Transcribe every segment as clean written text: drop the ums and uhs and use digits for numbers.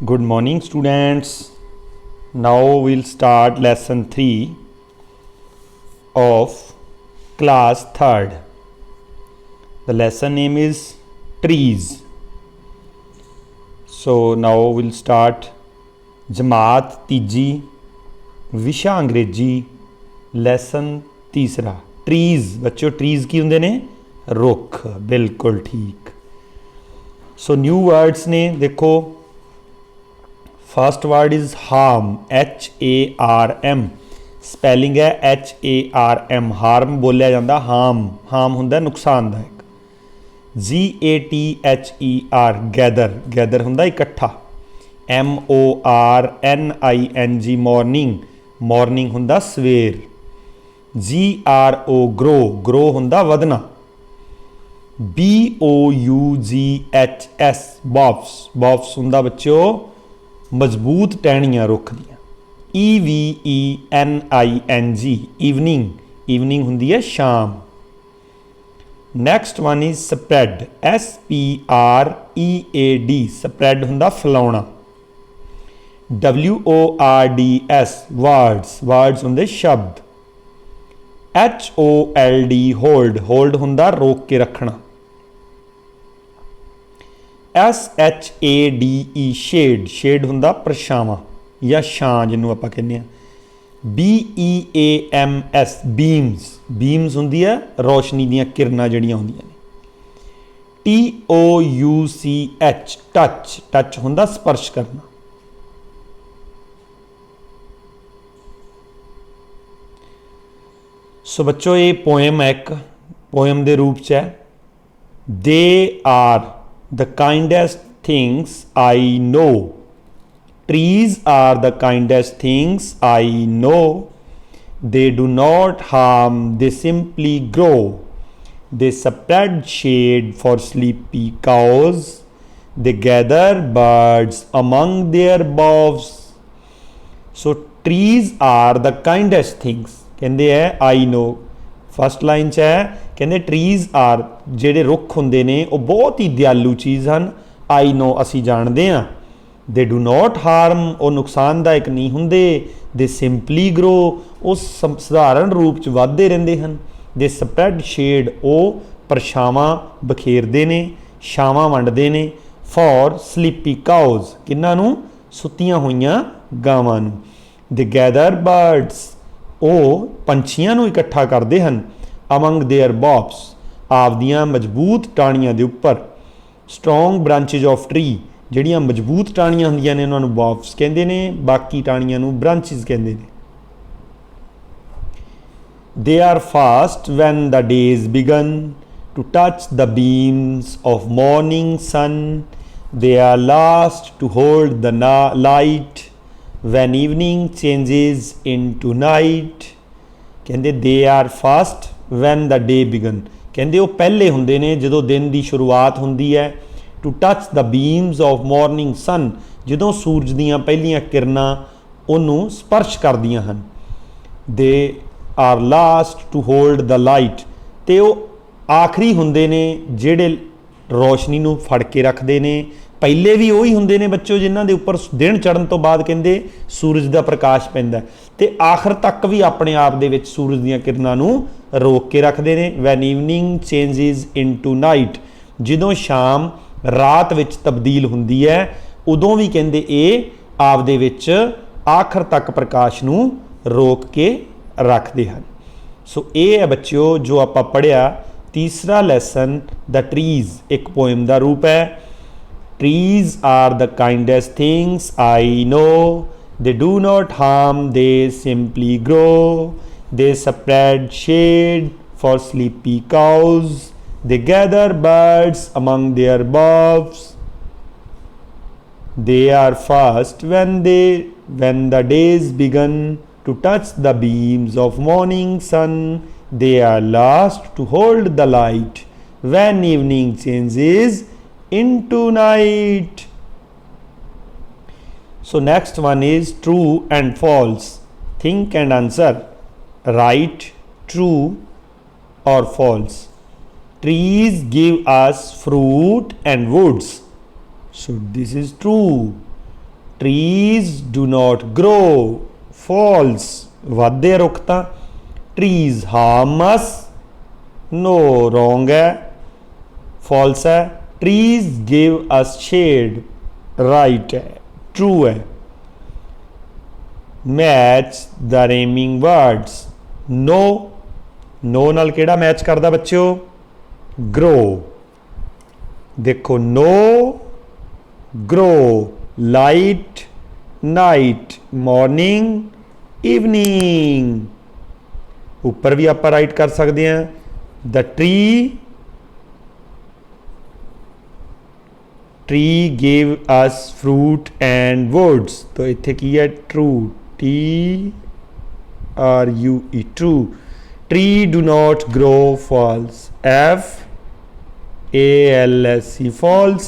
Good morning, students. Now we'll start lesson 3 of class 3rd. The lesson name is trees. So now we'll start जमात तीजी विशा अंग्रेजी lesson तीसरा trees. बच्चों trees की होंगे ने रुख, बिल्कुल ठीक. So new words ने देखो. First word is harm, HARM. Spelling है HARM. हार्म बोलिया जाता हार्म. हार्म होंदा नुकसानदायक. GATHER gather. गैदर होंदा इकट्ठा. MORNING morning. मॉर्निंग होंदा सवेर. GRO grow. ग्रो होंदा वधना. BOUGHS बॉफ्स. बॉफ्स होंदा बच्चों मजबूत टहनियाँ रुख दियाँ. EVENING evening. ईवनिंग होंदी है शाम. Next one is spread, SPREAD. Spread होंदा फैलाउणा. WORDS words. वर्ड्स होंदे शब्द. HOLD hold. होल्ड होंदा रोक के रखना. SHADE shade. शेड होंदा परछावां या छां जिन्हों आपां कहने. BEAMS beams. बीम्स होंदी है रोशनी दियां किरणां जिहड़ियां होंदियां ने. TOUCH touch. टच होंदा स्पर्श करना. सो बच्चों ये पोएम है, एक पोएम दे रूप च है. They are the kindest things I know. Trees are the kindest things I know. They do not harm, they simply grow. They spread shade for sleepy cows. They gather birds among their boughs. So trees are the kindest things. कहते हैं I know. First line च है कहते trees are जेडे रुख होंदे ने वो बहुत ही दयालु चीज़ हैं. आई नो असी जानते हैं. दे डू नॉट हार्म वो नुकसानदायक नहीं होंदे. दे सिंपली ग्रो वो सधारण रूप च वधदे रहिंदे हैं. दे स्प्रैड शेड वो परछावां बखेरदे ने, छावां वंडदे ने. फॉर स्लीपी काउज किन्हां नूं? सुत्तियां होईयां गावां नूं. दे गैदर बर्ड्स वो पंछियां नूं इकट्ठा करते हैं. अमंग देयर बॉब्स आपदियां मजबूत टाणियां दे उपर. स्ट्रोंग ब्रांचिज ऑफ ट्री जिहड़ियां मजबूत टाणियां होंदियां ने उन्हां नूं बॉब्स कहंदे ने. बाकी टाणियां नूं ब्रांचिज कहंदे ने. They are first when the days begin to touch the beams of morning sun. They are last to hold the light when evening changes into night. कहते they are fast when the day begun. कहते वो पहले होंदे ने जदों दिन की शुरुआत होंदी है. to touch the beams of morning sun जदों सूरज दियां पहलियां किरणां उन्हों स्पर्श करदियां हैं. they are last to hold the light ते वो आखरी होंदे ने जेड़े रोशनी नूं फड़ के रखदे ने. पहले भी वही होंदे ने बच्चों जिन्हां दे उपर दिन चढ़न तो बाद कहंदे सूरज का प्रकाश पैंदा ते आखिर तक भी अपने आप दे विच सूरज दीयां किरणां नूं रोक के रखदे ने. When evening changes into night जदों शाम रात विच तब्दील हुंदी है उदों भी कहंदे ये आप दे विच आखिर तक प्रकाश नूं रोक के रखदे हन. सो ये है बच्चों जो आपां पढ़िया तीसरा लैसन द ट्रीज़. एक पोएम का रूप है. Trees are the kindest things I know. They do not harm, they simply grow. They spread shade for sleepy cows. They gather birds among their boughs. They are fast when the days begin to touch the beams of morning sun. They are last to hold the light when evening changes into night. So next one is true and false. Think and answer. Write true or false. Trees give us fruit and woods. So this is true. trees do not grow false वाधे रुख तां trees harm us no wrong है false है trees give us shade right है true है match the rhyming words no no नाल केड़ा match करदा बच्चों grow देखो no grow light night morning evening ऊपर भी आप राइट कर सकते हैं the tree gave us fruit and woods तो इत्थे की है true TRUE true tree do not grow false FALSE false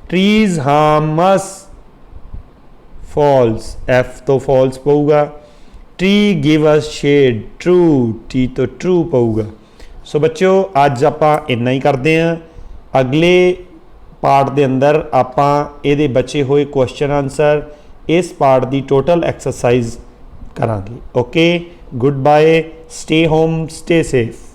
trees harm us false F तो false पऊगा tree give us shade true T तो true पऊगा सो बच्चों अज आपां इन्ना ही करते हैं अगले पार्ट दे अंदर आपां इहदे बचे हुए क्वेश्चन आंसर इस पार्ट दी टोटल एक्सरसाइज करांगे okay goodbye stay home stay safe